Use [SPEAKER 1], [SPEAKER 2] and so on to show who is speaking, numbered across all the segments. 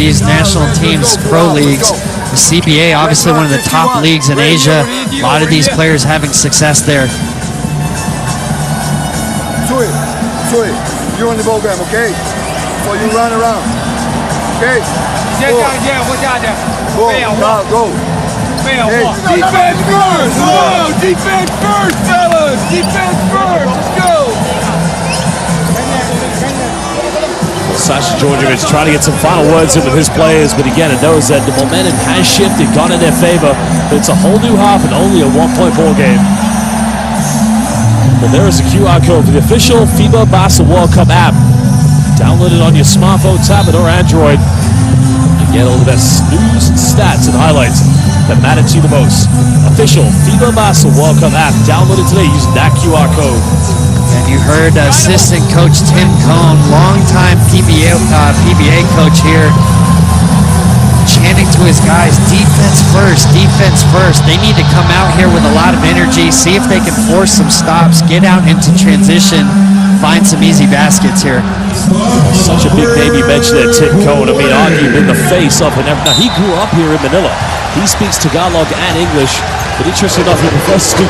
[SPEAKER 1] these national teams, pro leagues. The CBA, obviously one of the top leagues in Asia. A lot of these players having success there.
[SPEAKER 2] Sui, you run the program, okay? So you run around, okay? Go.
[SPEAKER 3] Hey, defense first! Whoa, defense first, fellas! Defense first! Let's go!
[SPEAKER 4] Sasha Djordjevic trying to get some final words in with his players, but again, it knows that the momentum has shifted, gone in their favor. But it's a whole new half and only a one-point ball game. Well, there is a QR code for the official FIBA Basketball World Cup app. Download it on your smartphone, tablet, or Android. And get all the best news, stats, and highlights that matter to you the most. Official FIBA Basketball World Cup app. Download it today using that QR code.
[SPEAKER 1] And you heard assistant coach Tim Cohn, longtime PBA coach here, chanting to his guys, defense first, defense first. They need to come out here with a lot of energy, see if they can force some stops, get out into transition, find some easy baskets here.
[SPEAKER 4] Such a big name you mentioned there, Tim Cohn. I mean, arguing in the face of and everything. Now, he grew up here in Manila. He speaks Tagalog and English, but interesting enough, he prefers to do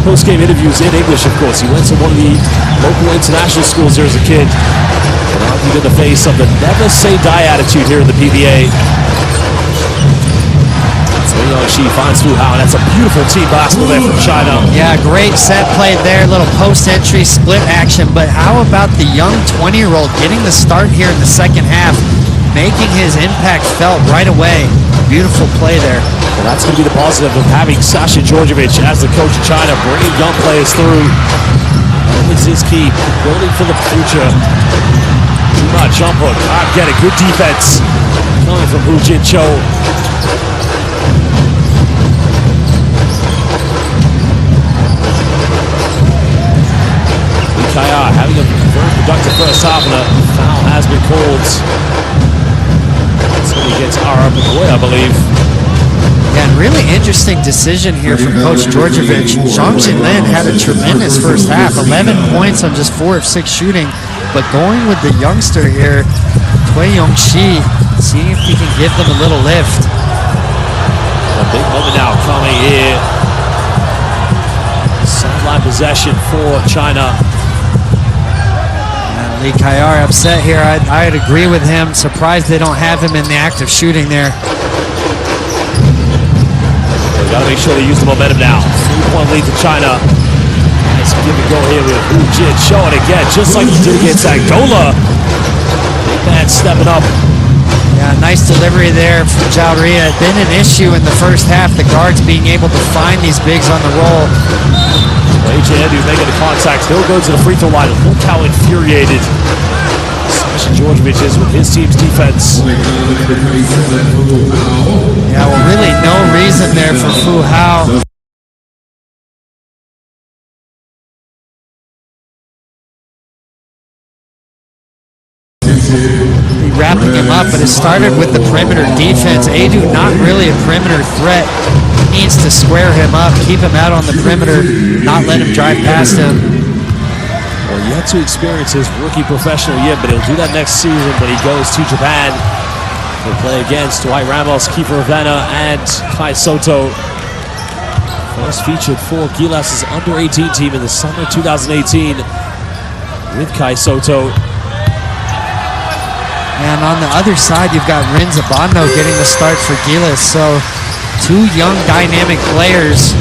[SPEAKER 4] post-game interviews in English, of course. He went to one of the local international schools there as a kid, and argued in the face of the never-say-die attitude here in the PBA. She finds Fu Hao, and that's a beautiful team basketball there from China.
[SPEAKER 1] Yeah, great set play there, little post-entry split action, but how about the young 20-year-old getting the start here in the second half, making his impact felt right away. Beautiful play there.
[SPEAKER 4] Well, that's going to be the positive of having Sasha Djordjevic as the coach of China, bringing young players through. This is key, building for the future. Jump hook, get it, good defense coming from Hu Jin Cho. Kaya having a very productive first half, and a foul has been called. That's when he gets Ara Magoy, I believe.
[SPEAKER 1] Yeah, and really interesting decision here from Coach Djordjevic. Zhang Jinlin had a tremendous first half, 11 points on just 4 of 6 shooting, but going with the youngster here, Cui Yongxi, seeing if he can give them a little lift.
[SPEAKER 4] A big moment now coming here. Sideline possession for China.
[SPEAKER 1] Lee Kayar upset here. I'd agree with him. Surprised they don't have him in the act of shooting there.
[SPEAKER 4] They got to make sure they use the momentum now. 3-point lead to China. Nice give and go here with Hu Jin showing again, just like he did against Angola. Big man stepping up.
[SPEAKER 1] Yeah, nice delivery there from Zhao Ria. Been an issue in the first half, the guards being able to find these bigs on the roll.
[SPEAKER 4] AJ Edu making the contact. He'll go to the free throw line. Look how infuriated Sasha Djordjevic is with his team's defense.
[SPEAKER 1] Yeah, well, really no reason there for Fu Hao. Wrapping him up, but it started with the perimeter defense. Edu not really a perimeter threat. He needs to square him up, keep him out on the perimeter, not let him drive past him.
[SPEAKER 4] Well, yet to experience his rookie professional year, but he'll do that next season when he goes to Japan. He'll play against Dwight Ramos, Kiefer Ravena, and Kai Soto. First featured for Gilas' under-18 team in the summer 2018 with Kai Soto.
[SPEAKER 1] And on the other side, you've got Rin Zabando getting the start for Gilas. So 2 young dynamic players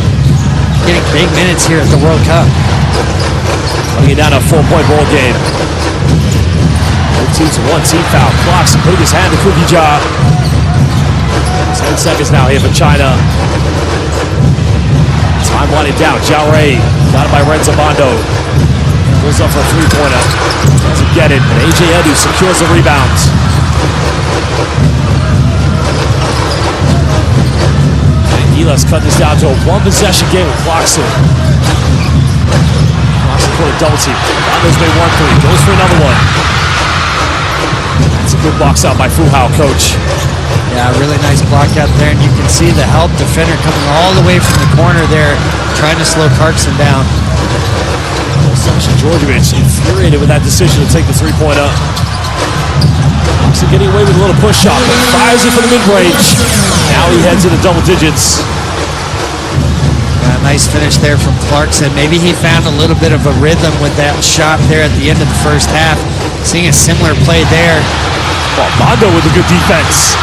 [SPEAKER 1] getting big minutes here at the World Cup.
[SPEAKER 4] Putting it down a 4-point ball game. Both teams 1 team foul. Clocks putting his hand in the cookie jar. 10 seconds now here for China. Time winding down. Zhao Ray got it by Ren Zabando. Goes up for a 3-pointer. Doesn't get it. And AJ Edu secures the rebound. And Gilas cut this down to a 1-possession game with Clarkson. Clarkson for a double team. Bando's made 1-3. Goes for another one. That's a good box out by Fu Hao, coach.
[SPEAKER 1] Yeah, really nice block out there. And you can see the help defender coming all the way from the corner there, trying to slow Clarkson down.
[SPEAKER 4] Sasha Djordjevic infuriated with that decision to take the 3-pointer. Clarkson getting away with a little push shot, but fires it for the mid-range. Now he heads into double digits.
[SPEAKER 1] Nice finish there from Clarkson. Maybe he found a little bit of a rhythm with that shot there at the end of the first half. Seeing a similar play there.
[SPEAKER 4] Well, Bondo with a good defense.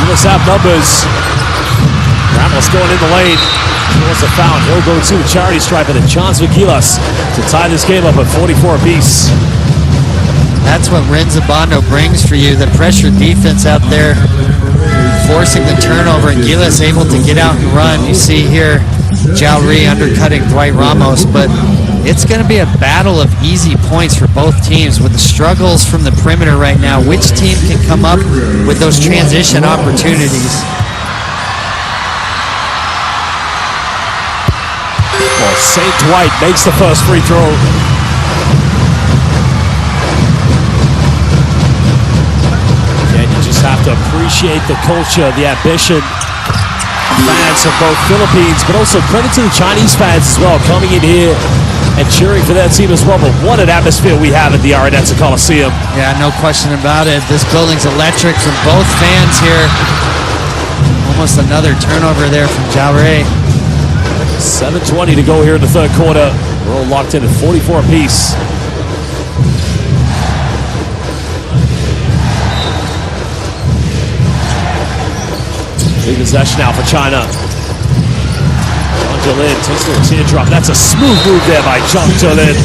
[SPEAKER 4] Gilas have numbers. Ramos going in the lane. He wants a foul. He'll go to the charity stripe, and a chance for Gilas to tie this game up at 44 apiece.
[SPEAKER 1] That's what Renzo Bondo brings for you. The pressure defense out there, forcing the turnover, and Gilas able to get out and run. You see here Jowry undercutting Dwight Ramos, but it's going to be a battle of easy points for both teams with the struggles from the perimeter right now. Which team can come up with those transition opportunities?
[SPEAKER 4] Well, St. Dwight makes the first free throw. And you just have to appreciate the culture, the ambition. Fans of both Philippines, but also credit to the Chinese fans as well, coming in here and cheering for their team as well. But what an atmosphere we have at the Araneta Coliseum.
[SPEAKER 1] Yeah, no question about it. This building's electric from both fans here. Almost another turnover there from Jowry.
[SPEAKER 4] 7:20 to go here in the third quarter. We're all locked in at 44 apiece. Big possession now for China. Zhang Jilin takes a little teardrop. That's a smooth move there by Zhang Jilin.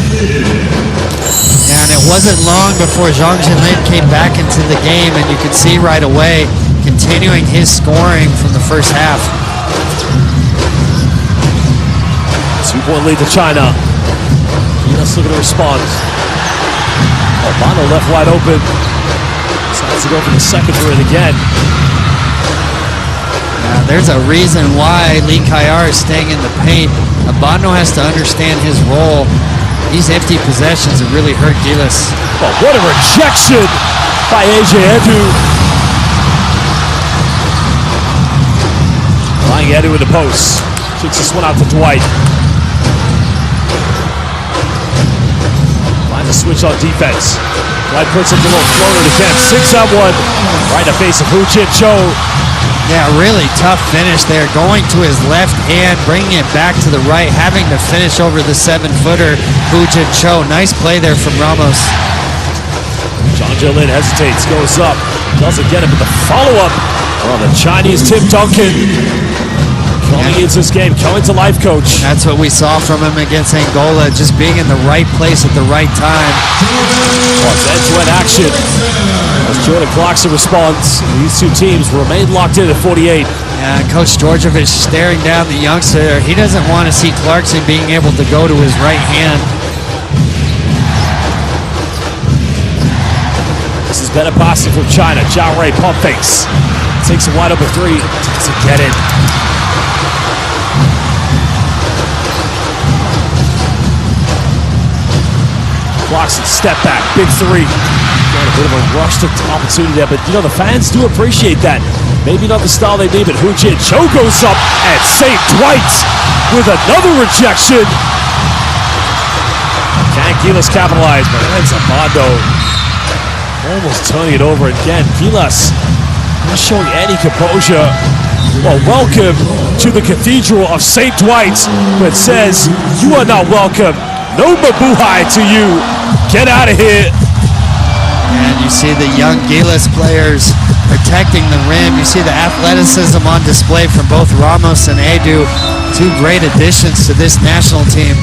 [SPEAKER 1] Yeah, and it wasn't long before Zhang Jilin came back into the game, and you could see right away continuing his scoring from the first half.
[SPEAKER 4] 2-point lead to China. Let's look at the respond. Albano left wide open. Decides to go for the second three again.
[SPEAKER 1] There's a reason why Lee Kayar is staying in the paint. Abando has to understand his role. These empty possessions have really hurt Gilas.
[SPEAKER 4] Oh, what a rejection by AJ Edu. Lying Edu in the post. Kicks this one out to Dwight. Finds a switch on defense. Dwight puts up the little floater to Kemp. 6-on-1. Right in the face of Hu Jin Cho.
[SPEAKER 1] Yeah, really tough finish there. Going to his left hand, bringing it back to the right, having to finish over the 7-footer. Hu Jin Cho. Nice play there from Ramos.
[SPEAKER 4] Zhang Jilin hesitates, goes up. Doesn't get it, but the follow-up on the Chinese Tim Duncan. Coming into this game, coming to life, coach.
[SPEAKER 1] That's what we saw from him against Angola, just being in the right place at the right time.
[SPEAKER 4] Well, it's end-to-end action. As Jordan Clarkson responds, these two teams remain locked in at 48.
[SPEAKER 1] Yeah, Coach Georgievich staring down the youngster. He doesn't want to see Clarkson being able to go to his right hand.
[SPEAKER 4] This is better passing from China. Jowry pump fakes. Takes a wide open three. Doesn't get it. Clarkson step back, big three. Got a bit of a rush to opportunity there, but you know the fans do appreciate that. Maybe not the style they need, but Hu Jin Cho goes up and St. Dwight with another rejection. Can't Gilas capitalize, but that's a Bondo almost turning it over again. Gilas not showing any composure. Well, welcome to the Cathedral of St. Dwight, but says you are not welcome. No mabuhay to you. Get out of here.
[SPEAKER 1] And you see the young Gilas players protecting the rim. You see the athleticism on display from both Ramos and Edu. Two great additions to this national team.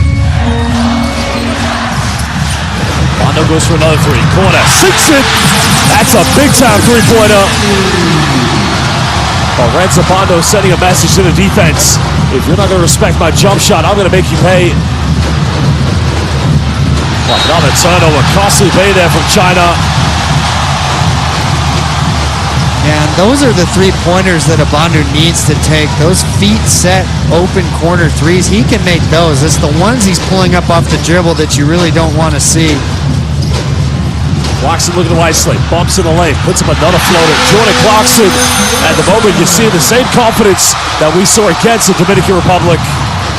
[SPEAKER 4] Bondo goes for another three. Corner. Sinks it. That's a big-time three-pointer. Renzo Bondo sending a message to the defense. If you're not going to respect my jump shot, I'm going to make you pay. Another turnover, costly pay there from China.
[SPEAKER 1] And those are the three-pointers that Abando needs to take. Those feet set, open corner threes, he can make those. It's the ones he's pulling up off the dribble that you really don't want to see.
[SPEAKER 4] Clarkson looking wisely, bumps in the lane, puts up another floater. Jordan Clarkson, at the moment you see the same confidence that we saw against the Dominican Republic.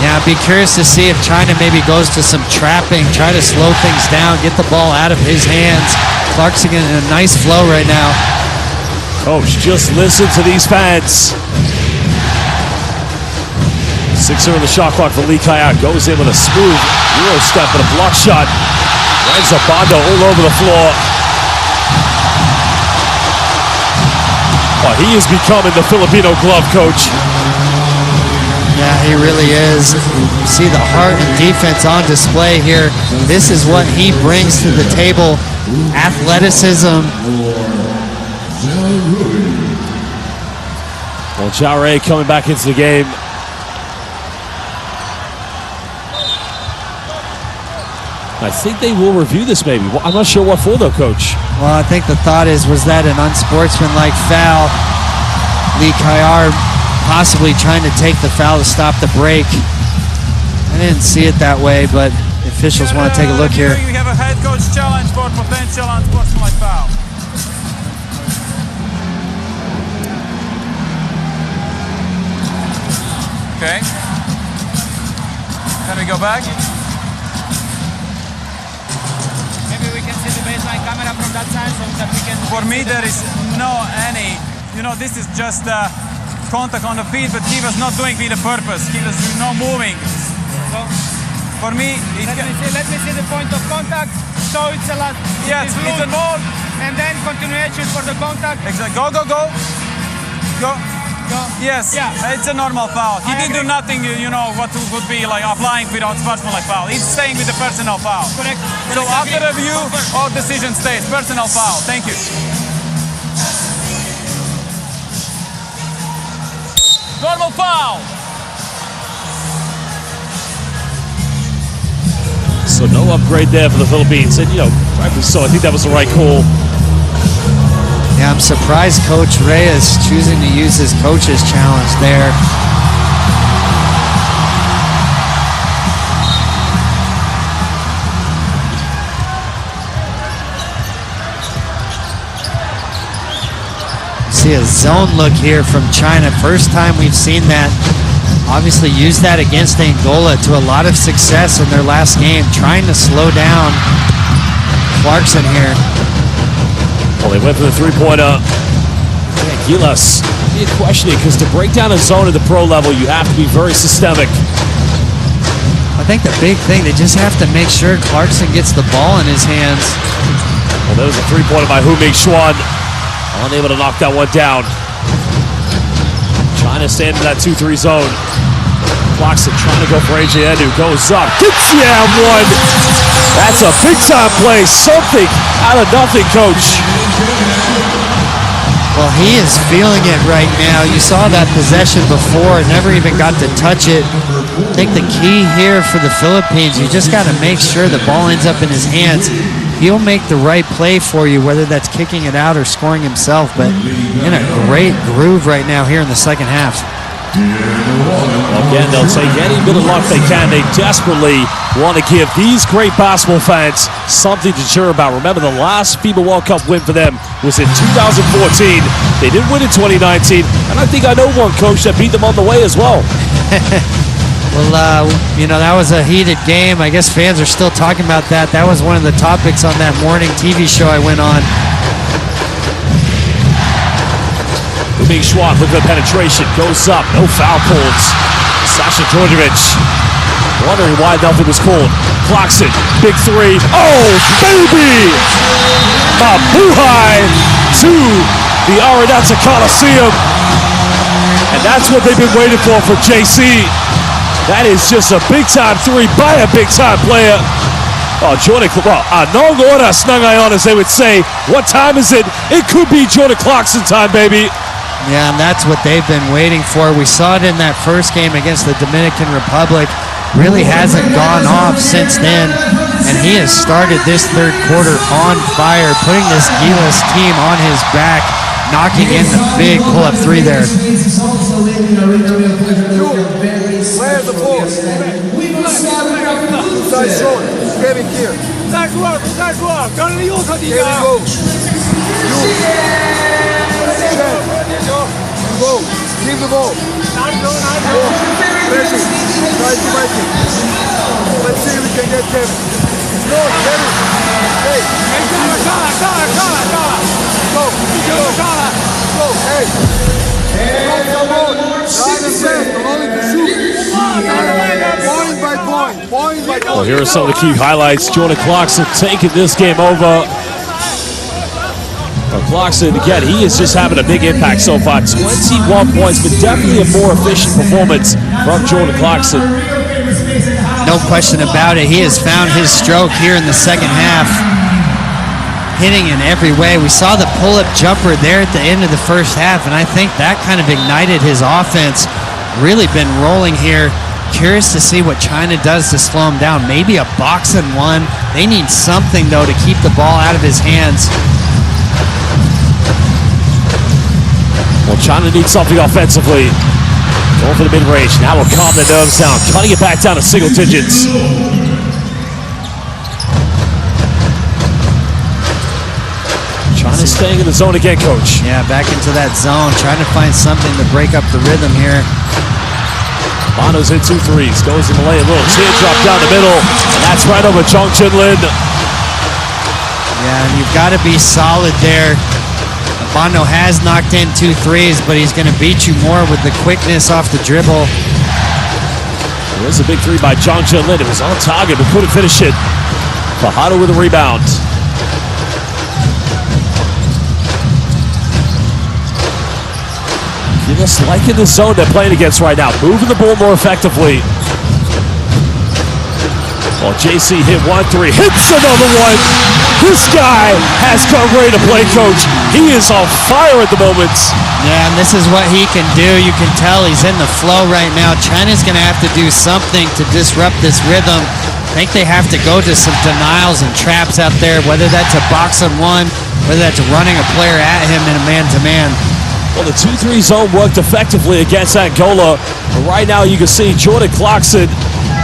[SPEAKER 1] Yeah, I'd be curious to see if China maybe goes to some trapping, try to slow things down, get the ball out of his hands. Clarkson in a nice flow right now.
[SPEAKER 4] Coach, just listen to these fans. 6-0 on the shot clock for Lee Kai-Out. Goes in with a smooth Euro step and a block shot. Renzo Bondo all over the floor. Oh, he is becoming the Filipino glove coach.
[SPEAKER 1] Yeah, he really is. You see the heart and defense on display here. This is what he brings to the table. Athleticism.
[SPEAKER 4] Well, Jare coming back into the game. I think they will review this maybe. Well, I'm not sure what for though, Coach.
[SPEAKER 1] Well, I think the thought was that an unsportsmanlike foul? Lee Kai-Out possibly trying to take the foul to stop the break. I didn't see it that way, but the officials want to take a look here.
[SPEAKER 5] You have a head coach challenge for potential unsportsmanlike foul. Okay. Can we go back?
[SPEAKER 6] Maybe we can see the baseline camera from that side so that we can...
[SPEAKER 5] For me, there is no any... You know, this is just contact on the feet, but he was not doing with a purpose. He was not moving.
[SPEAKER 6] So,
[SPEAKER 5] for me,
[SPEAKER 6] let me see the point of contact. So it's a lot.
[SPEAKER 5] Yeah, it's
[SPEAKER 6] a ball, and then continuation for the contact.
[SPEAKER 5] Exactly. Go, go, go. Go.
[SPEAKER 6] Go.
[SPEAKER 5] Yes. Yeah. It's a normal foul. He didn't do nothing, you know, what would be like applying without sportsmanlike foul. He's staying with the personal foul.
[SPEAKER 6] Correct.
[SPEAKER 5] So after review, all decision stays. Personal foul. Thank you. Normal foul.
[SPEAKER 4] So no upgrade there for the Philippines. And, you know, rightfully so. I think that was the right call.
[SPEAKER 1] Yeah, I'm surprised Coach Reyes choosing to use his coach's challenge there. See a zone look here from China. First time we've seen that. Obviously used that against Angola to a lot of success in their last game, trying to slow down Clarkson here.
[SPEAKER 4] Well, they went for the three-pointer. Yeah, Gilas, you're questioning because to break down a zone at the pro level, you have to be very systemic.
[SPEAKER 1] I think the big thing, they just have to make sure Clarkson gets the ball in his hands.
[SPEAKER 4] Well, there was a three-pointer by Hu Ming Xuan. Unable to knock that one down. China staying in that 2-3 zone. Clarkson trying to go for AJ Edu. Goes up. Gets one. That's a big-time play. Something out of nothing, Coach.
[SPEAKER 1] Well, he is feeling it right now. You saw that possession before, never even got to touch it. I think the key here for the Philippines, you just got to make sure the ball ends up in his hands. He'll make the right play for you, whether that's kicking it out or scoring himself, but in a great groove right now here in the second half.
[SPEAKER 4] Again, they'll take any bit of luck they can. They desperately want to give these great basketball fans something to cheer about. Remember, the last FIBA World Cup win for them was in 2014. They didn't win in 2019, and I think I know one coach that beat them on the way as well.
[SPEAKER 1] Well, you know, that was a heated game. I guess fans are still talking about that. That was one of the topics on that morning TV show I went on.
[SPEAKER 4] Hu Ming Xuan with the penetration, goes up, no foul calls. Sasha Djordjevic wondering why nothing was called. Clarkson, big three. Oh, baby! Mabuhay to the Araneta Coliseum. And that's what they've been waiting for JC. That is just a big-time three by a big-time player. Oh, Jordan, well, anong oras na ngayon, as they would say. What time is it? It could be Jordan Clarkson time, baby.
[SPEAKER 1] Yeah, and that's what they've been waiting for. We saw it in that first game against the Dominican Republic. Really hasn't gone off since then. And he has started this third quarter on fire, putting this Gilas team on his back, knocking in the big pull-up three there.
[SPEAKER 2] Where's the ball? Inside zone. Getting here.
[SPEAKER 3] Nice work. Don't leave us.
[SPEAKER 2] Here we go. You go. Keep the ball.
[SPEAKER 3] Nice.
[SPEAKER 2] Pressing. Try to careful. No, steady. Hey. Go. Hey.
[SPEAKER 4] Well, here are some of the key highlights. Jordan Clarkson taking this game over. But Clarkson, again, he is just having a big impact so far. 21 points, but definitely a more efficient performance from Jordan Clarkson.
[SPEAKER 1] No question about it. He has found his stroke here in the second half, hitting in every way. We saw the pull-up jumper there at the end of the first half, and I think that kind of ignited his offense. Really been rolling here. Curious to see what China does to slow him down. Maybe a box and one. They need something, though, to keep the ball out of his hands.
[SPEAKER 4] Well, China needs something offensively. Going for the mid-range. Now we'll calm the nerves down. Cutting it back down to single digits. China's staying in the zone again, Coach.
[SPEAKER 1] Yeah, back into that zone. Trying to find something to break up the rhythm here.
[SPEAKER 4] Bono's hit 2 threes. Goes to Malay. A little teardrop down the middle. And that's right over Chong Chin-Lin.
[SPEAKER 1] Yeah, and you've got to be solid there. Bono has knocked in 2 threes, but he's going to beat you more with the quickness off the dribble.
[SPEAKER 4] There's a big 3 by Chong Chin-Lin. It was on target, but couldn't finish it. Fajardo with a rebound. Just liking the zone they're playing against right now. Moving the ball more effectively. Well, JC hit 1-3, hits another one. This guy has come ready to play, Coach. He is on fire at the moment.
[SPEAKER 1] Yeah, and this is what he can do. You can tell he's in the flow right now. China's going to have to do something to disrupt this rhythm. I think they have to go to some denials and traps out there, whether that's a box and one, whether that's running a player at him in a man-to-man.
[SPEAKER 4] Well, the 2-3 zone worked effectively against Angola. But right now you can see Jordan Clarkson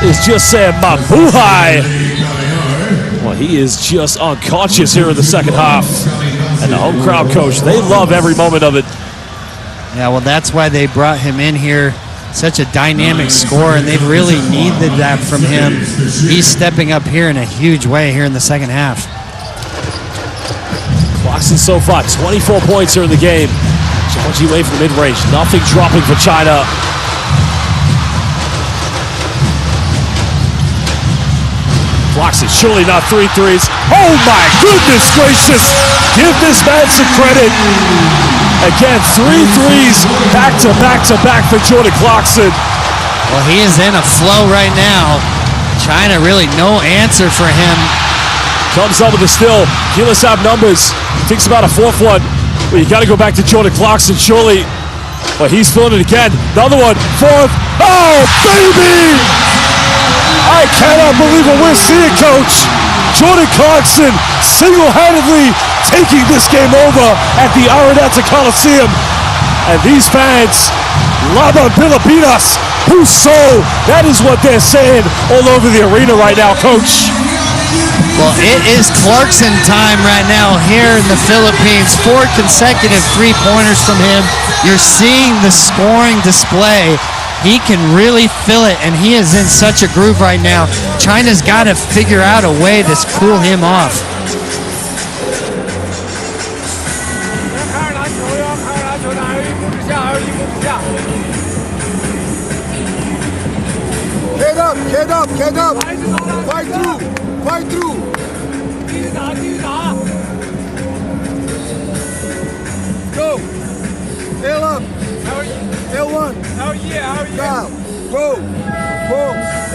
[SPEAKER 4] is just saying mabuhay. Well, he is just unconscious here in the second half. And the home crowd, Coach, they love every moment of it.
[SPEAKER 1] Yeah, well, that's why they brought him in here. Such a dynamic scorer, and they've really needed that from him. He's stepping up here in a huge way here in the second half.
[SPEAKER 4] Clarkson so far, 24 points here in the game. Challenging away from the mid-range. Nothing dropping for China. Clarkson, surely not 3 threes. Oh my goodness gracious! Give this man some credit. Again, 3 threes back to back to back for Jordan Clarkson.
[SPEAKER 1] Well, he is in a flow right now. China really no answer for him.
[SPEAKER 4] Comes up with a steal. Gilas have numbers. Thinks about a 4th one. Well, you got to go back to Jordan Clarkson, surely. But he's filling it again. Another one. 4th. Oh, baby! I cannot believe what we're seeing, Coach. Jordan Clarkson single-handedly taking this game over at the Araneta Coliseum. And these fans, Laban Pilipinas, Puso, that is what they're saying all over the arena right now, Coach.
[SPEAKER 1] Well, it is Clarkson time right now here in the Philippines. 4 consecutive 3-pointers from him. You're seeing the scoring display. He can really feel it, and he is in such a groove right now. China's got to figure out a way to cool him off.
[SPEAKER 2] Get up. Fight through. Go. Tail up. L1.
[SPEAKER 5] How are you?
[SPEAKER 2] Now. Go.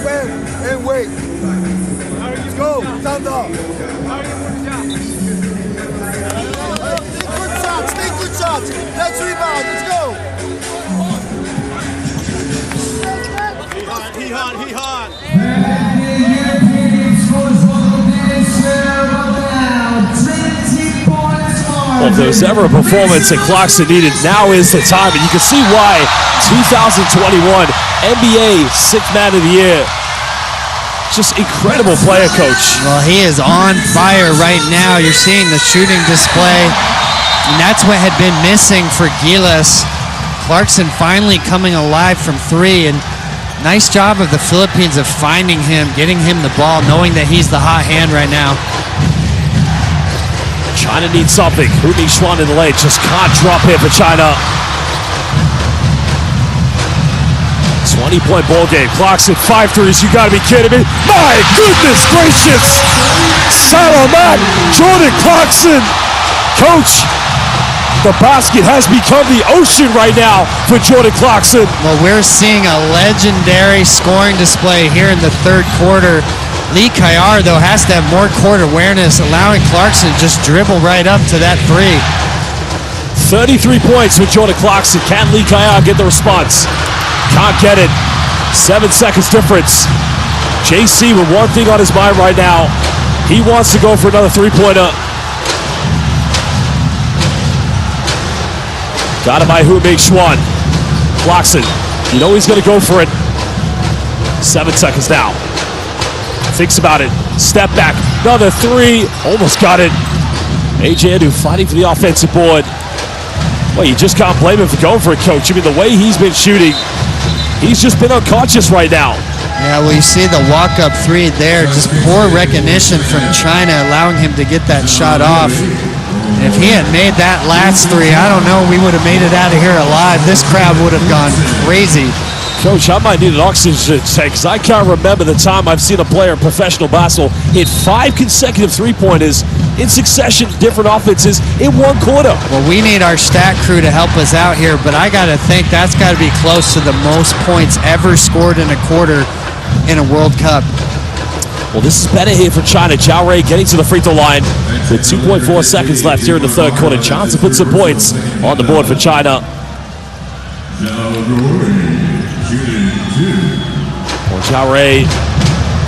[SPEAKER 2] Stand and wait. Let's go. Stand up. Take good shots. Let's rebound. Let's go. He hot.
[SPEAKER 4] Well, if there's ever a performance that Clarkson needed, now is the time. And you can see why. 2021 NBA 6th Man of the Year. Just incredible player, Coach.
[SPEAKER 1] Well, he is on fire right now. You're seeing the shooting display. And that's what had been missing for Gilas. Clarkson finally coming alive from 3. And Nice job of the Philippines of finding him, getting him the ball, knowing that he's the hot hand right now.
[SPEAKER 4] China needs something. Hu Mingxuan in the lane. Just can't drop here for China. 20-point ball game. Clarkson, 5 threes. You gotta be kidding me. My goodness gracious. Salamat, Jordan Clarkson. Coach, the basket has become the ocean right now for Jordan Clarkson.
[SPEAKER 1] Well, we're seeing a legendary scoring display here in the third quarter. Lee Kayar, though, has to have more court awareness, allowing Clarkson to just dribble right up to that three.
[SPEAKER 4] 33 points for Jordan Clarkson. Can Lee Kayar get the response? Can't get it. 7 seconds difference. JC with one thing on his mind right now. He wants to go for another three-pointer. Got it by Hu Mingxuan. Clarkson, you know he's going to go for it. 7 seconds now. Thinks about it. Step back. Another three. Almost got it. AJ Adu fighting for the offensive board. Well, you just can't blame him for going for it, Coach. I mean, the way he's been shooting, he's just been unconscious right now.
[SPEAKER 1] Yeah, well, you see the walk-up three there. Just poor recognition from China, allowing him to get that shot off. And if he had made that last three, I don't know, we would have made it out of here alive. This crowd would have gone crazy.
[SPEAKER 4] Coach, I might need an oxygen tank because I can't remember the time I've seen a player in professional basketball hit 5 consecutive three-pointers in succession, different offenses in one quarter.
[SPEAKER 1] Well, we need our stat crew to help us out here, but I got to think that's got to be close to the most points ever scored in a quarter in a World Cup.
[SPEAKER 4] Well, this is better here for China. Zhao Rui getting to the free throw line with 2.4 seconds left here in the third quarter. Chance to put some points on the board for China. Well, Zhao Rui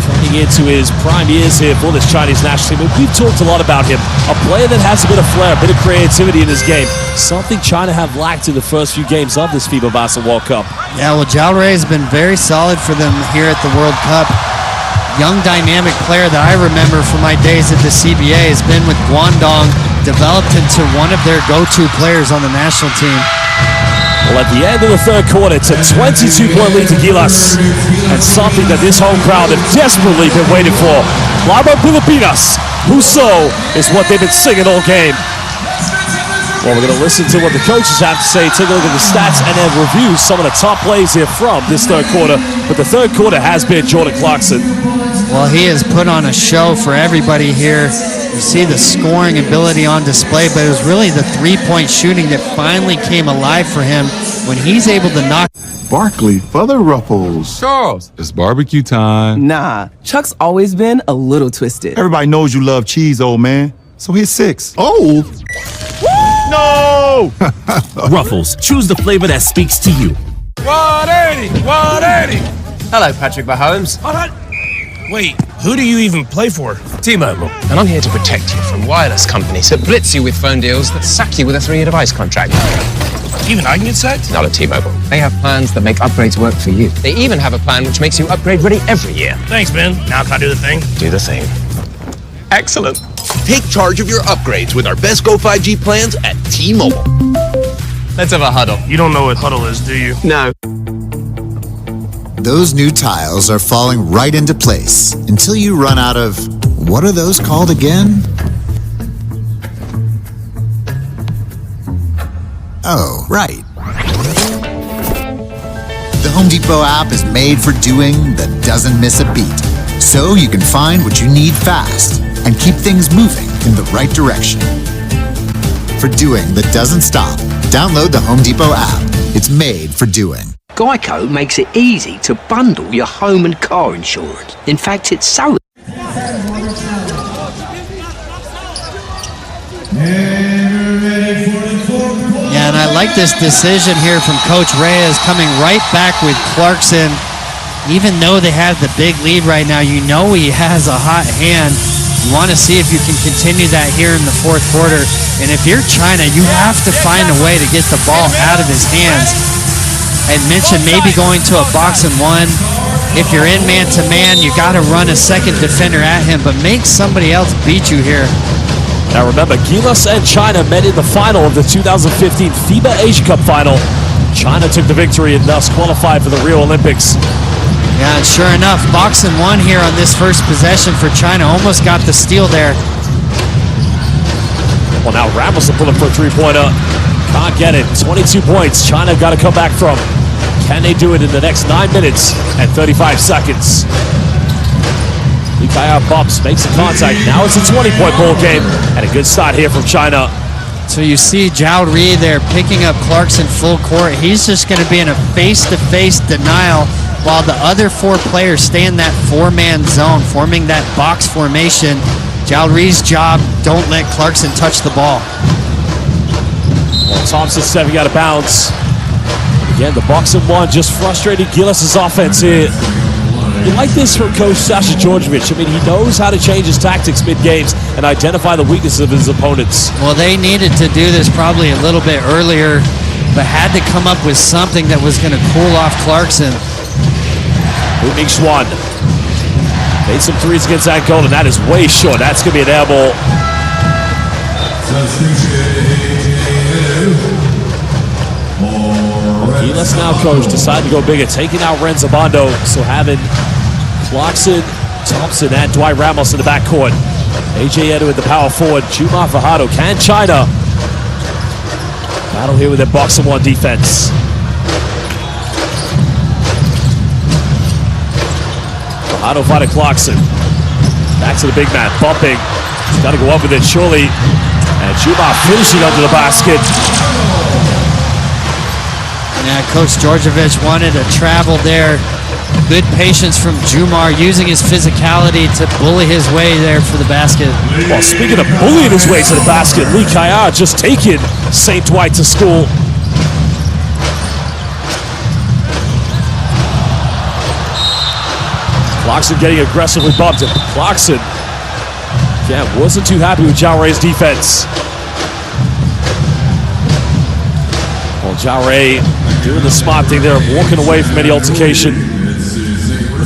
[SPEAKER 4] coming into his prime years here for this Chinese national team. We've talked a lot about him. A player that has a bit of flair, a bit of creativity in his game. Something China have lacked in the first few games of this FIBA Basketball World Cup.
[SPEAKER 1] Yeah, well, Zhao Rui has been very solid for them here at the World Cup. Young, dynamic player that I remember from my days at the CBA has been with Guangdong, developed into one of their go-to players on the national team.
[SPEAKER 4] Well, at the end of the third quarter, it's a 22-point lead to Gilas, and something that this home crowd have desperately been waiting for. Laban Pilipinas, Huso is what they've been singing all game. Well, we're going to listen to what the coaches have to say, take a look at the stats, and then review some of the top plays here from this third quarter. But the third quarter has been Jordan Clarkson.
[SPEAKER 1] Well, he has put on a show for everybody here. You see the scoring ability on display, but it was really the three-point shooting that finally came alive for him when he's able to knock.
[SPEAKER 7] Barkley for the Ruffles.
[SPEAKER 3] Charles, it's barbecue time.
[SPEAKER 8] Nah, Chuck's always been a little twisted.
[SPEAKER 7] Everybody knows you love cheese, old man. So here's 6.
[SPEAKER 2] Oh!
[SPEAKER 7] No!
[SPEAKER 9] Ruffles, choose the flavor that speaks to you.
[SPEAKER 3] 180! 180!
[SPEAKER 10] Hello, Patrick Mahomes.
[SPEAKER 9] Wait, who do you even play for?
[SPEAKER 10] T-Mobile. And I'm here to protect you from wireless companies that blitz you with phone deals that sack you with a 3-year device contract.
[SPEAKER 9] Even I can get sacked?
[SPEAKER 10] Not at T-Mobile. They have plans that make upgrades work for you. They even have a plan which makes you upgrade ready every year.
[SPEAKER 9] Thanks, Ben. Now can I do the thing?
[SPEAKER 10] Do the thing. Excellent.
[SPEAKER 11] Take charge of your upgrades with our Best Go 5G plans at T-Mobile.
[SPEAKER 10] Let's have a huddle.
[SPEAKER 9] You don't know what huddle is, do you?
[SPEAKER 10] No.
[SPEAKER 12] Those new tiles are falling right into place until you run out of, what are those called again? Oh, right. The Home Depot app is made for doing that doesn't miss a beat. So you can find what you need fast and keep things moving in the right direction. For doing that doesn't stop, download the Home Depot app. It's made for doing.
[SPEAKER 13] Geico makes it easy to bundle your home and car insurance. In fact, it's so...
[SPEAKER 1] Yeah, and I like this decision here from Coach Reyes coming right back with Clarkson. Even though they have the big lead right now, you know he has a hot hand. You want to see if you can continue that here in the fourth quarter. And if you're China, you have to find a way to get the ball out of his hands. I had mentioned maybe going to a box and one. If you're in man-to-man, you got to run a second defender at him, but make somebody else beat you here.
[SPEAKER 4] Now remember, Gilas and China met in the final of the 2015 FIBA Asia Cup final. China China took the victory and thus qualified for the Rio Olympics.
[SPEAKER 1] Yeah, and sure enough, boxing won here on this first possession for China. Almost got the steal there.
[SPEAKER 4] Well, now Ramos will pull up for a three-pointer. Can't get it. 22 points. China got to come back from. Can they do it in the next 9 minutes and 35 seconds? Li Kai'ao bumps, makes a contact. Now it's a 20-point ball game, and a good start here from China.
[SPEAKER 1] So you see Zhao Ri there picking up Clarkson full court. He's just going to be in a face-to-face denial while the other four players stay in that four-man zone, forming that box formation. Zhao Ri's job, don't let Clarkson touch the ball.
[SPEAKER 4] Well, Thompson stepping out of bounds. Again, the boxing one just frustrated Gillis' offense here. You like this from Coach Sasha Djordjevic. I mean, he knows how to change his tactics mid-games and identify the weaknesses of his opponents.
[SPEAKER 1] Well, they needed to do this probably a little bit earlier, but had to come up with something that was going to cool off Clarkson.
[SPEAKER 4] Wu Ming Xuan made some threes against Angola, and that is way short. That's going to be an air ball. Let's now, coach, decide to go bigger, taking out Renzo Bondo, so having Clarkson, Thompson, and Dwight Ramos in the backcourt. AJ Edu at the power forward, Jumar Fajardo. Can China battle here with their boxing one defense? Fajardo fighting Clarkson. Back to the big man, bumping. He's got to go up with it, surely. And Jumar finishing under the basket.
[SPEAKER 1] Yeah, Coach Djordjevic wanted to travel there. Good patience from Jumar, using his physicality to bully his way there for the basket.
[SPEAKER 4] Well, speaking of bullying his way to the basket, Li Kai'ao just taking St. Dwight to school. Clarkson getting aggressively bumped. And Clarkson, yeah, wasn't too happy with Zhao Ri's defense. Well, Zhao Ri doing the smart thing there, walking away from any altercation.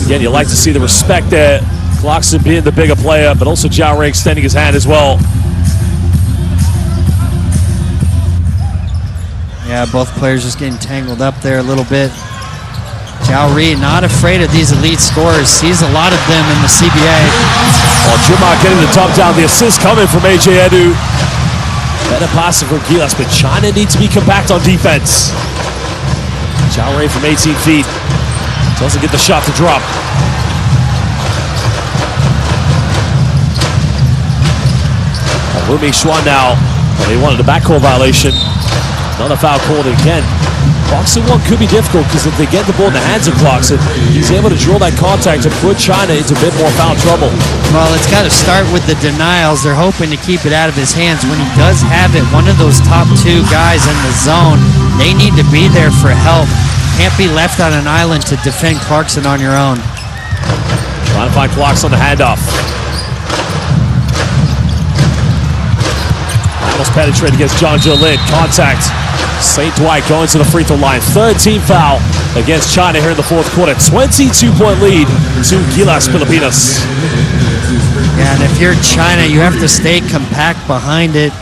[SPEAKER 4] Again, you like to see the respect there. Clarkson being the bigger player, but also Zhao Ri extending his hand as well.
[SPEAKER 1] Yeah, both players just getting tangled up there a little bit. Zhao Ri not afraid of these elite scorers, sees a lot of them in the CBA.
[SPEAKER 4] Well, Jumar getting the top down, the assist coming from AJ Edu. Better passing from Gilas, but China needs to be compact on defense. Zhao Ri from 18 feet. Doesn't get the shot to drop. Wu Ming Xuan now. Well, they wanted a backcourt violation. Another foul called again. Boxing one could be difficult because if they get the ball in the hands of Clarkson, he's able to draw that contact and put China into a bit more foul trouble.
[SPEAKER 1] Well, it's got to start with the denials. They're hoping to keep it out of his hands. When he does have it, one of those top two guys in the zone, they need to be there for help. Can't be left on an island to defend Clarkson on your own.
[SPEAKER 4] Trying to find Clarkson on the handoff. Almost penetrated against John Jolin. Contact. St. Dwight going to the free throw line. Third team foul against China here in the fourth quarter. 22-point lead to Gilas Pilipinas.
[SPEAKER 1] Yeah, and if you're China, you have to stay compact behind it.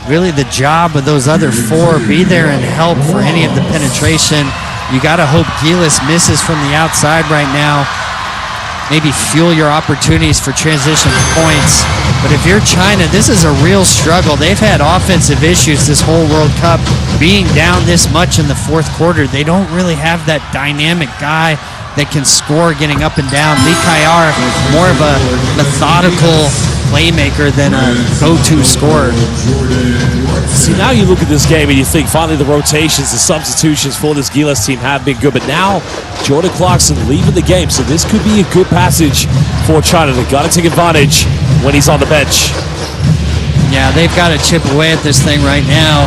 [SPEAKER 1] Really the job of those other four, be there and help for any of the penetration. You got to hope Gilas misses from the outside right now. Maybe fuel your opportunities for transition points. But if you're China, this is a real struggle. They've had offensive issues this whole World Cup. Being down this much in the fourth quarter, they don't really have that dynamic guy that can score getting up and down. Li Kai'ao, more of a methodical playmaker than a go-to scorer.
[SPEAKER 4] See, now you look at this game and you think finally the rotations, the substitutions for this Gilas team have been good, but now Jordan Clarkson leaving the game, so this could be a good passage for China. They've got to take advantage when he's on the bench.
[SPEAKER 1] Yeah, they've got to chip away at this thing right now.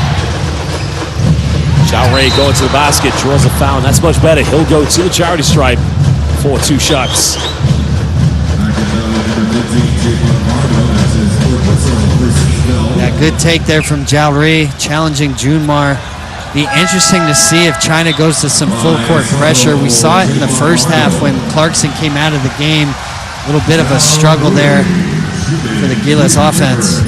[SPEAKER 4] Zhao Ri going to the basket, draws a foul, and that's much better. He'll go to the charity stripe for 2 shots.
[SPEAKER 1] Yeah, good take there from Zhao Ri, challenging Jumar. Be interesting to see if China goes to some full court pressure. We saw it in the first half when Clarkson came out of the game. A little bit of a struggle there for the Gilas offense.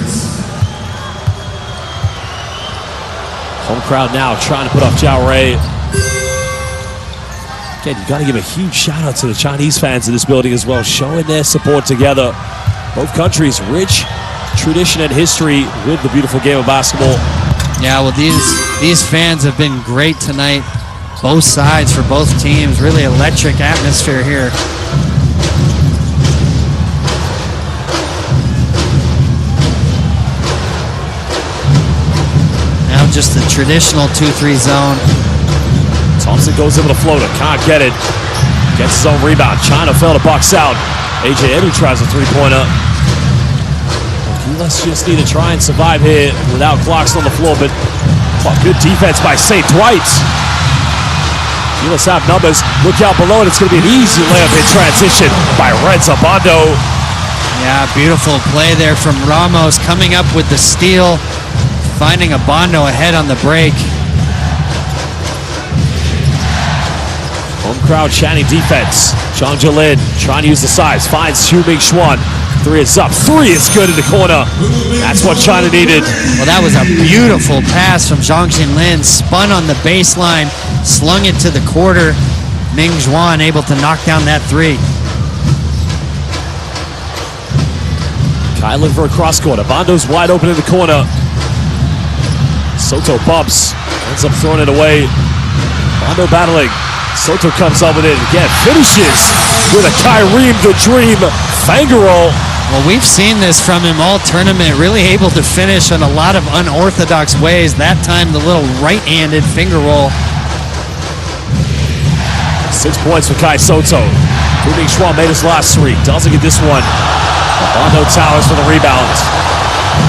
[SPEAKER 4] Home crowd now trying to put off Zhao Ri. Again, you got to give a huge shout out to the Chinese fans in this building as well, showing their support together. Both countries, rich tradition and history with the beautiful game of basketball.
[SPEAKER 1] Yeah, well, these fans have been great tonight. Both sides for both teams. Really electric atmosphere here. Now just the traditional 2-3 zone.
[SPEAKER 4] Thompson goes over the floater, can't get it. Gets his own rebound. China failed to box out. AJ Edu tries a three-pointer. Let's just need to try and survive here without clocks on the floor, but good defense by St. Dwight. Let's have numbers. Look out below, and it's going to be an easy layup in transition by Renzo Bondo.
[SPEAKER 1] Yeah, beautiful play there from Ramos, coming up with the steal, finding a Bondo ahead on the break.
[SPEAKER 4] Home crowd chanting defense. Zhang Jilin trying to use the size, finds Xu Ming Xuan. Three is up, three is good in the corner. That's what China needed.
[SPEAKER 1] Well, that was a beautiful pass from Zhang Jilin, spun on the baseline, slung it to the quarter. Ming Xuan able to knock down that three.
[SPEAKER 4] Kylan for a cross corner. Bondo's wide open in the corner. Soto bumps, ends up throwing it away. Bondo battling. Soto comes up with it again, finishes with a Kyreem the Dream finger roll.
[SPEAKER 1] Well, we've seen this from him all tournament, really able to finish in a lot of unorthodox ways. That time, the little right-handed finger roll.
[SPEAKER 4] 6 points for Kai Soto. Xu Ming Xuan made his last three, doesn't get this one. Bondo Towers for the rebound.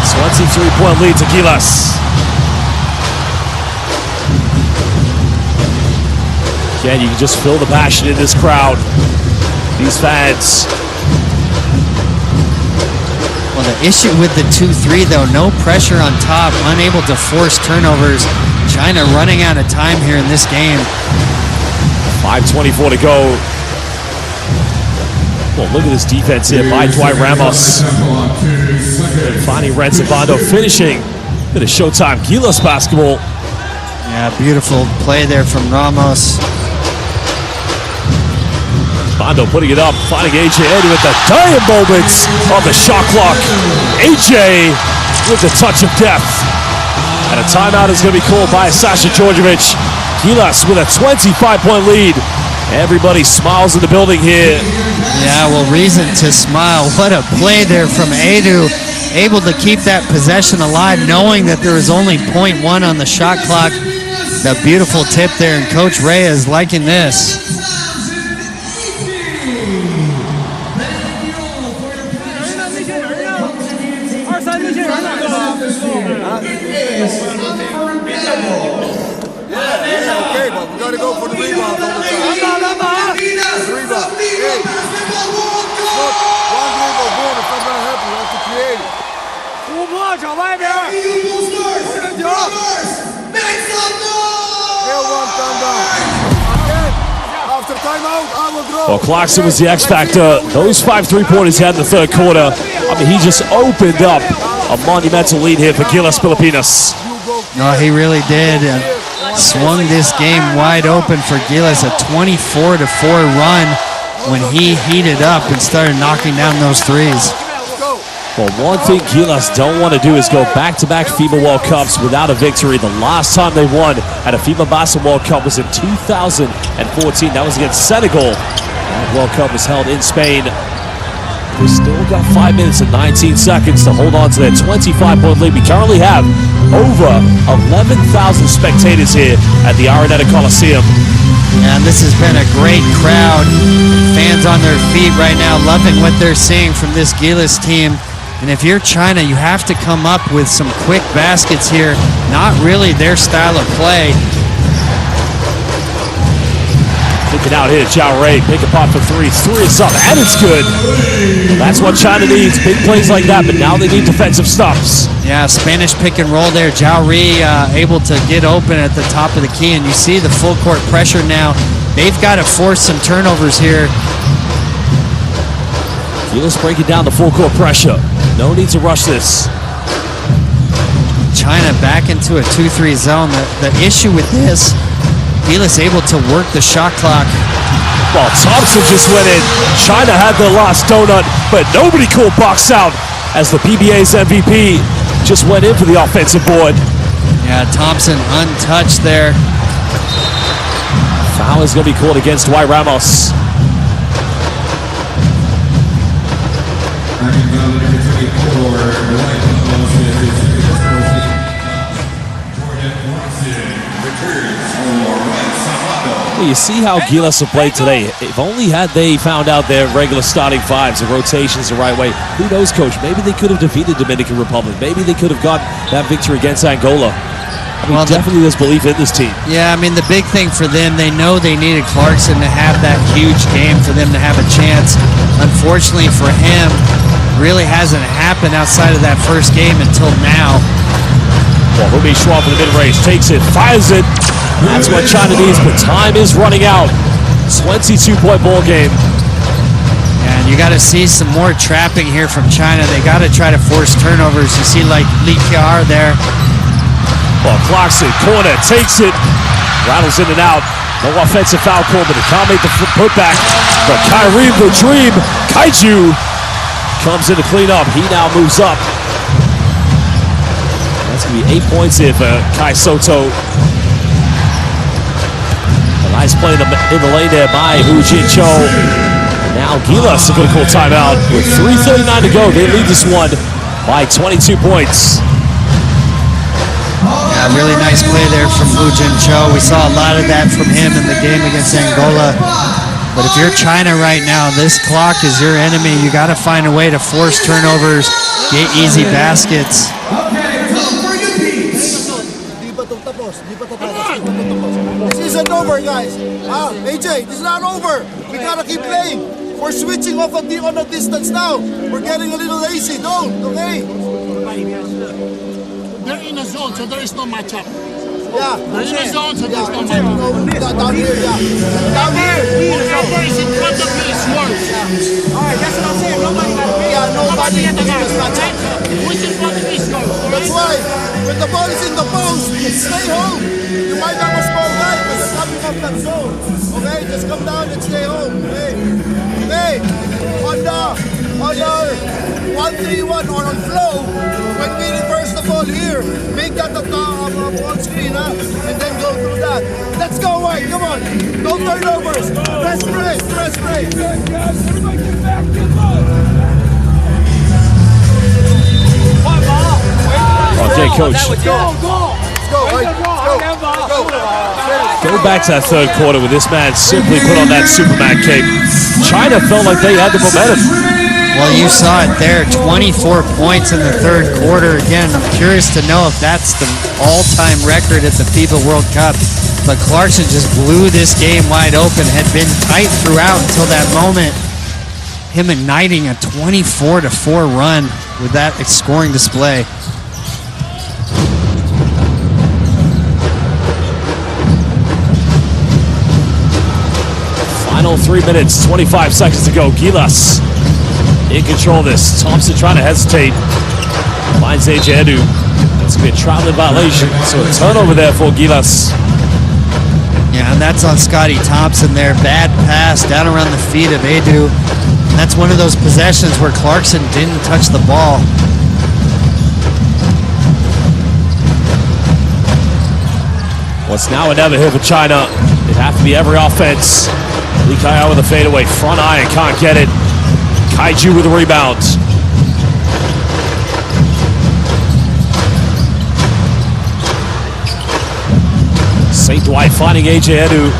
[SPEAKER 4] 23-point lead to Gilas. Again, you can just feel the passion in this crowd. These fans.
[SPEAKER 1] Well, the issue with the 2-3, though, no pressure on top, unable to force turnovers. China running out of time here in this game.
[SPEAKER 4] 5:24 to go. Well, look at this defense here by Dwight Ramos. Finding Renzo Bondo finishing. Bit of Showtime Gilas basketball.
[SPEAKER 1] Yeah, beautiful play there from Ramos.
[SPEAKER 4] Bondo putting it up, finding AJ Edu at the dying moments on the shot clock. AJ with the touch of death. And a timeout is going to be called by Sasha Djordjevic. Gilas with a 25-point lead. Everybody smiles in the building here.
[SPEAKER 1] Yeah, well, reason to smile. What a play there from Edu. Able to keep that possession alive, knowing that there was only 0.1 on the shot clock. The beautiful tip there, and Coach Ray is liking this.
[SPEAKER 2] Okay, but we gotta go for the rebound all the time. Rebound. Hey. Look, one dribble, boom, it's not gonna happen. You have to create it. After timeout, I will draw.
[SPEAKER 4] Well, Clarkson was the X factor. Those 5 3-pointers he had in the third quarter. I mean, he just opened up a monumental lead here for Gilas Filipinas.
[SPEAKER 1] No, he really did. Swung this game wide open for Gilas, a 24-4 run when he heated up and started knocking down those threes.
[SPEAKER 4] Well, one thing Gilas don't want to do is go back-to-back FIBA World Cups without a victory. The last time they won at a FIBA Basketball World Cup was in 2014. That was against Senegal. That World Cup was held in Spain. We've still got 5 minutes and 19 seconds to hold on to their 25-point lead. We currently have over 11,000 spectators here at the Araneta Coliseum.
[SPEAKER 1] And this has been a great crowd. Fans on their feet right now, loving what they're seeing from this Gilas team. And if you're China, you have to come up with some quick baskets here. Not really their style of play.
[SPEAKER 4] Looking out here, Zhao Rui, pick a pot for threes. Three is up, and it's good. That's what China needs, big plays like that, but now they need defensive stops.
[SPEAKER 1] Yeah, Spanish pick and roll there. Zhao Rui able to get open at the top of the key, and you see the full court pressure now. They've got to force some turnovers here.
[SPEAKER 4] Gilas breaking down the full court pressure. No need to rush this.
[SPEAKER 1] China back into a 2-3 zone. The issue with this Gilas able to work the shot clock.
[SPEAKER 4] Well, Thompson just went in. China had the last donut, but nobody called box out as the PBA's MVP just went in for the offensive board.
[SPEAKER 1] Yeah, Thompson untouched there.
[SPEAKER 4] Foul is going to be called against Dwight Ramos. Well, you see how Gilas have played today. If only had they found out their regular starting fives, the rotations the right way. Who knows, Coach? Maybe they could have defeated Dominican Republic. Maybe they could have got that victory against Angola. I mean, definitely there's belief in this team.
[SPEAKER 1] Yeah, I mean, the big thing for them, they know they needed Clarkson to have that huge game for them to have a chance. Unfortunately for him, really hasn't happened outside of that first game until now.
[SPEAKER 4] Well, Humi Schwab in the mid-range takes it, fires it. That's what China needs, but time is running out. 22-point ball game.
[SPEAKER 1] And you got to see some more trapping here from China. They got to try to force turnovers. You see like Li Qiar there.
[SPEAKER 4] Well, Clarkson, corner, takes it, rattles in and out. No offensive foul call, but he can't make the putback. But Kyrie, the dream, Kaiju, comes in to clean up. He now moves up. That's going to be 8 points here for Kai Soto. A nice play in the lane there by Hu Jin Cho. Now Gilas are going to call timeout. With 3:39 to go, they lead this one by 22 points.
[SPEAKER 1] Yeah, really nice play there from Hu Jin Cho. We saw a lot of that from him in the game against Angola. But if you're China right now, this clock is your enemy. You got to find a way to force turnovers, get easy baskets.
[SPEAKER 2] This isn't over, guys. AJ, this is not over. We gotta keep playing. We're switching off on the distance now. We're getting a little lazy. Don't, okay?
[SPEAKER 14] They're in a zone, so there is no matchup.
[SPEAKER 2] Yeah.
[SPEAKER 14] They're in a zone, so there's no matchup.
[SPEAKER 2] Down here, yeah. Down here.
[SPEAKER 14] Whoever is in front of me is worse.
[SPEAKER 2] All right, that's what I'm saying. Nobody got to be. Yeah, nobody in this matchup.
[SPEAKER 14] Who's in front of me is worse.
[SPEAKER 2] That's why, when the ball is in the post, stay home. You might have a small guy, but you're coming off that zone. Okay, just come down and stay home. Okay, okay. On your 1-3-1 or on flow, when we reverse the ball here, make that on screen, and then go through that. Let's go, White. Come on. No turnovers. Press break. Press break. Everybody get back. Get
[SPEAKER 4] Okay, Coach. Go back to that third quarter where this man simply put on that Superman cape. China felt like they had the momentum.
[SPEAKER 1] Well, you saw it there, 24 points in the third quarter. Again, I'm curious to know if that's the all-time record at the FIBA World Cup. But Clarkson just blew this game wide open, had been tight throughout until that moment. Him igniting a 24-4 run with that scoring display.
[SPEAKER 4] Final 3 minutes, 25 seconds to go. Gilas in control of this. Thompson trying to hesitate. Finds AJ Edu. That's going to be a traveling violation. So a turnover there for Gilas.
[SPEAKER 1] Yeah, and that's on Scotty Thompson there. Bad pass down around the feet of Edu. And that's one of those possessions where Clarkson didn't touch the ball.
[SPEAKER 4] Well, it's now or never here for China. It have to be every offense. Li Qiar with a fadeaway. Front iron, can't get it. Kaiju with a rebound. St. Dwight finding AJ Edu.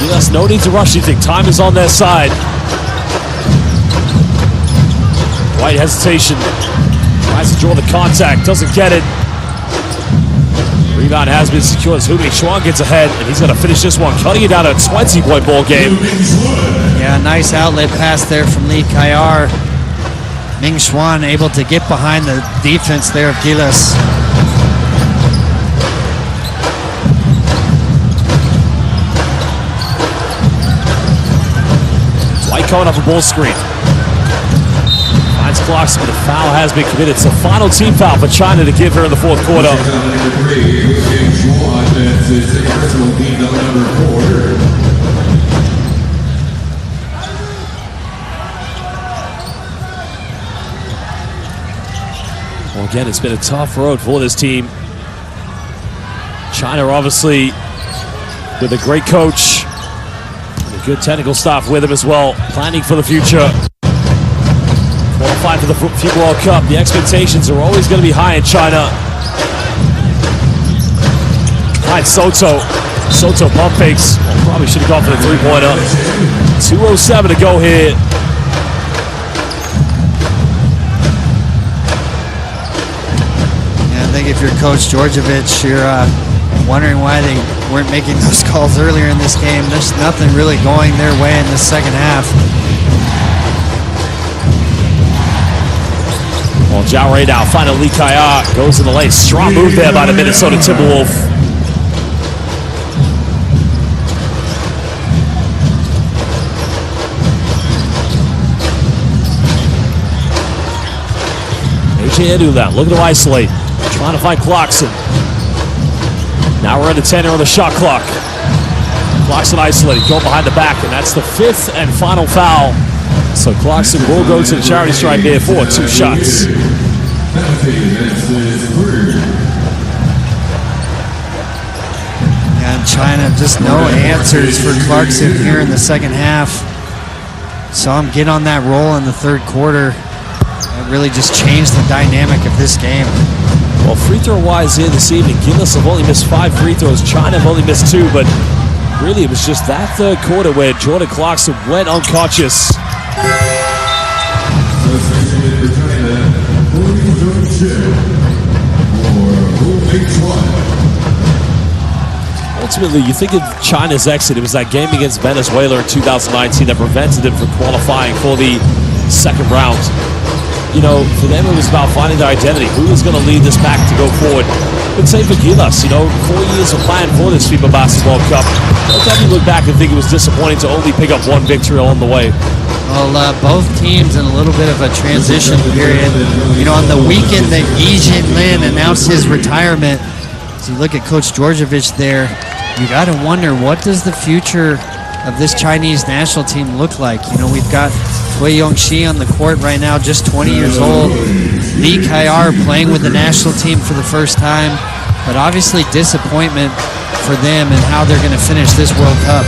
[SPEAKER 4] Yes, no need to rush anything. Time is on their side. Dwight hesitation. Tries to draw the contact. Doesn't get it. Rebound has been secured as Humi Schwab gets ahead, and he's going to finish this one, cutting it down to a 20-point ball game.
[SPEAKER 1] Yeah, nice outlet pass there from Li Qiar. Ming Xuan able to get behind the defense there of Gilas.
[SPEAKER 4] Dwight coming off a ball screen. Finds Clarkson, but the foul has been committed. It's the final team foul for China to give her in the fourth quarter. Well, again, it's been a tough road for this team. China, obviously, with a great coach and a good technical staff with him as well, planning for the future. Qualified for the FIBA World Cup. The expectations are always going to be high in China. Right, Soto pump fakes. Well, probably should have gone for the three-pointer. 2:07 to go here.
[SPEAKER 1] I think if you're Coach Djordjevic, you're wondering why they weren't making those calls earlier in this game. There's nothing really going their way in the second half.
[SPEAKER 4] Well, Jao Ray now finding Lee Kaya. Goes in the lane. Strong move there by the Minnesota Timberwolf. AJ Edu now looking to isolate. Trying to find Clarkson. Now we're into 10 on the shot clock. Clarkson isolated, go behind the back, and that's the fifth and final foul. So Clarkson will go to the charity stripe here for 2 shots.
[SPEAKER 1] And China, just no answers for Clarkson here in the second half. Saw him get on that roll in the third quarter. It really just changed the dynamic of this game.
[SPEAKER 4] Well, free throw wise here this evening, Gillis have only missed 5 free throws. China have only missed 2, but really it was just that third quarter where Jordan Clarkson went unconscious. Ultimately, you think of China's exit, it was that game against Venezuela in 2019 that prevented them from qualifying for the second round. You know, for them it was about finding their identity. Who was going to lead this pack to go forward? But same for Gilas, you know, 4 years of plan for this FIBA Basketball Cup. I'll definitely look back and think it was disappointing to only pick up 1 victory along the way.
[SPEAKER 1] Well, both teams in a little bit of a transition period. You know, on the weekend that Yi Jianlin announced his retirement, so you look at Coach Djordjevic there, you got to wonder, what does the future of this Chinese national team look like? You know, we've got Wei Yongxi on the court right now, just 20 years old. Lee Kayar playing with the national team for the first time, but obviously disappointment for them and how they're going to finish this World Cup.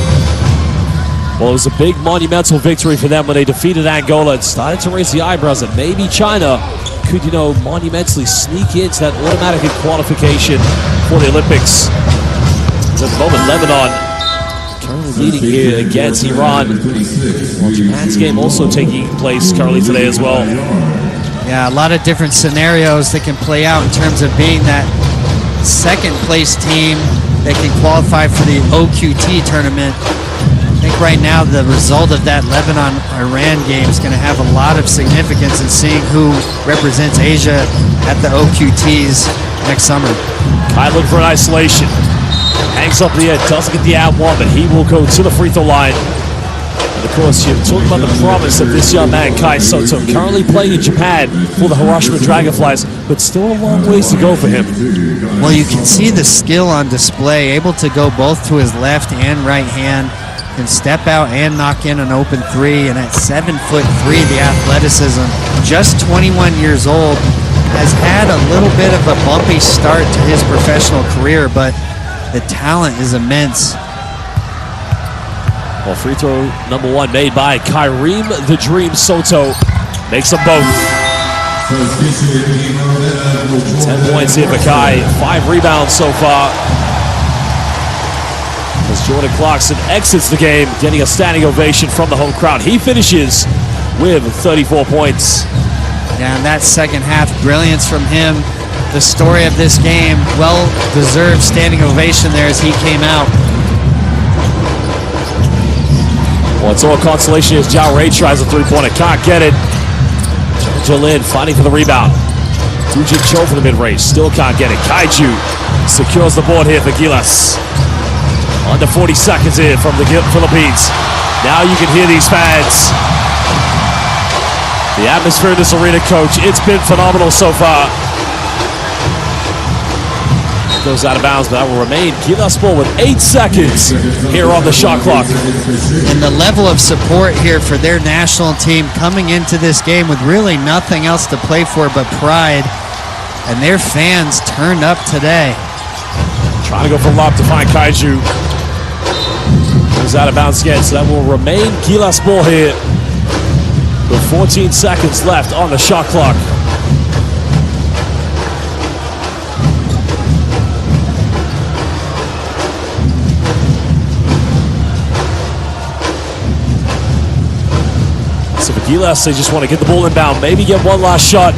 [SPEAKER 4] Well, it was a big monumental victory for them when they defeated Angola. It started to raise the eyebrows that maybe China could, you know, monumentally sneak into that automatic qualification for the Olympics. At the moment, Lebanon currently leading here against Iran. Well, Japan's game also taking place currently today as well.
[SPEAKER 1] Yeah, a lot of different scenarios that can play out in terms of being that second place team that can qualify for the OQT tournament. I think right now the result of that Lebanon-Iran game is going to have a lot of significance in seeing who represents Asia at the OQTs next summer.
[SPEAKER 4] Kai looking for an isolation. Hangs up the end, doesn't get the ad one, but he will go to the free throw line. And of course, you're talking about the promise of this young man, Kai Soto, currently playing in Japan for the Hiroshima Dragonflies, but still a long ways to go for him.
[SPEAKER 1] Well, you can see the skill on display, able to go both to his left and right hand, can step out and knock in an open 3, and at 7'3", the athleticism, just 21 years old, has had a little bit of a bumpy start to his professional career, but the talent is immense.
[SPEAKER 4] Well, free throw number 1 made by Kareem the Dream Soto. Makes them both. 10 points here for Kai, 5 rebounds so far. As Jordan Clarkson exits the game, getting a standing ovation from the home crowd. He finishes with 34 points.
[SPEAKER 1] Yeah, and that second half brilliance from him. The story of this game, well-deserved standing ovation there as he came out.
[SPEAKER 4] Well, it's all consolation as Jao Ray tries a three-pointer. Can't get it. Jalin fighting for the rebound. Fujin Cho for the mid-range. Still can't get it. Kaiju secures the board here for Gilas. Under 40 seconds here from the Philippines. Now you can hear these fans. The atmosphere in this arena, Coach, it's been phenomenal so far. Goes out of bounds, but that will remain. Gilaspor with 8 seconds here on the shot clock.
[SPEAKER 1] And the level of support here for their national team coming into this game with really nothing else to play for but pride. And their fans turned up today.
[SPEAKER 4] Trying to go for lob to find Kaiju. Goes out of bounds again, so that will remain Gilaspor here with 14 seconds left on the shot clock. So for Gilas, they just want to get the ball inbound, maybe get one last shot.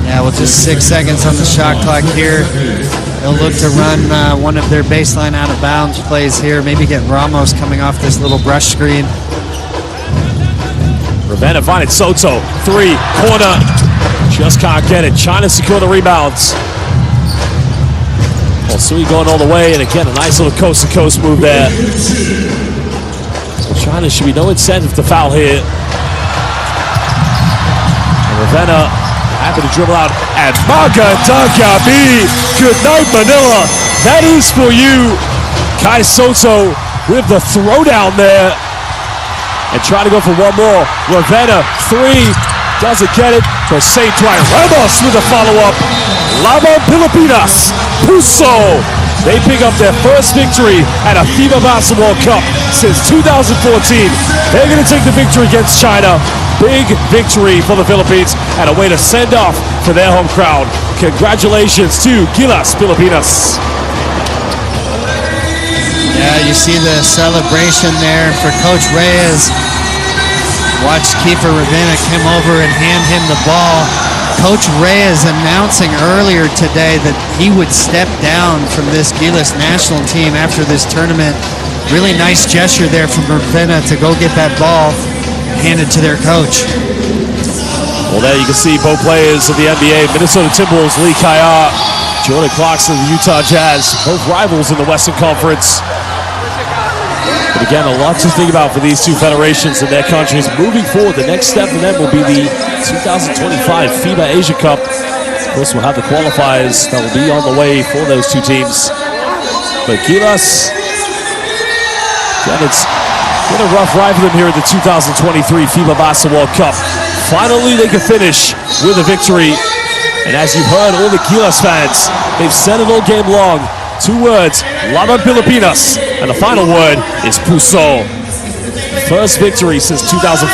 [SPEAKER 1] Yeah, with just 6 seconds on the shot clock here, they'll look to run one of their baseline out of bounds plays here. Maybe get Ramos coming off this little brush screen.
[SPEAKER 4] Ravenna find it. Soto, 3, corner. Just can't get it. China secure the rebounds. Well, Sui going all the way, and again, a nice little coast-to-coast move there. So China should be no incentive to foul here. And Ravenna happy to dribble out, and Magadagabi. Good night, Manila. That is for you. Kai Soto with the throwdown there. And trying to go for one more. Ravenna, 3. Doesn't get it. For St. Dwight Ramos with a follow-up. Laban Pilipinas. Puso. They pick up their first victory at a FIBA Basketball Cup since 2014. They're going to take the victory against China. Big victory for the Philippines and a way to send off for their home crowd. Congratulations to Gilas Pilipinas.
[SPEAKER 1] Yeah, you see the celebration there for Coach Reyes. Watch Kiefer Ravenna come over and hand him the ball. Coach Reyes announcing earlier today that he would step down from this Gilas national team after this tournament. Really nice gesture there from Ravenna to go get that ball handed to their coach.
[SPEAKER 4] Well, there you can see both players of the NBA, Minnesota Timberwolves, Lee Kaya, Jordan Clarkson, the Utah Jazz, both rivals in the Western Conference. But again, a lot to think about for these two federations and their countries. Moving forward, the next step for them will be the 2025 FIBA Asia Cup. Of course, we'll have the qualifiers that will be on the way for those two teams. But Gilas, again, it's been a rough ride for them here at the 2023 FIBA Basketball Cup. Finally, they can finish with a victory. And as you've heard, all the Gilas fans, they've said it all game long. 2 words, Laban Pilipinas, and the final word is Puso. First victory since 2014.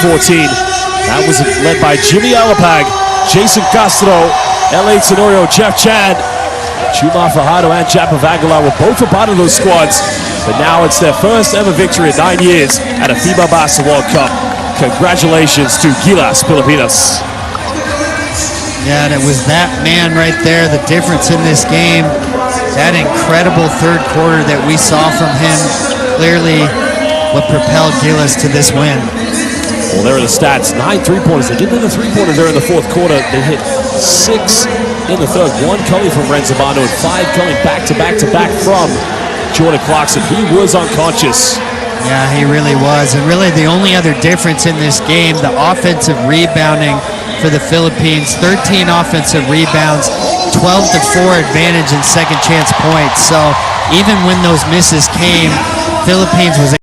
[SPEAKER 4] That was led by Jimmy Alapag, Jason Castro, L.A. Tenorio, Jeff Chan, Chuma Fajardo, and Japov Aguilar were both a part of those squads. But now it's their first ever victory in 9 years at a FIBA Basketball Cup. Congratulations to Gilas Pilipinas.
[SPEAKER 1] Yeah, and it was that man right there, the difference in this game. That incredible third quarter that we saw from him, clearly what propelled Gilas to this win.
[SPEAKER 4] Well, there are the stats. 9 3-pointers. They didn't hit the 3-pointer there in the fourth quarter. They hit 6 in the third. 1 coming from Renzabano and 5 coming back-to-back from Jordan Clarkson. He was unconscious.
[SPEAKER 1] Yeah, he really was. And really the only other difference in this game, the offensive rebounding for the Philippines. 13 offensive rebounds, 12-4 advantage in second chance points. So even when those misses came, Philippines was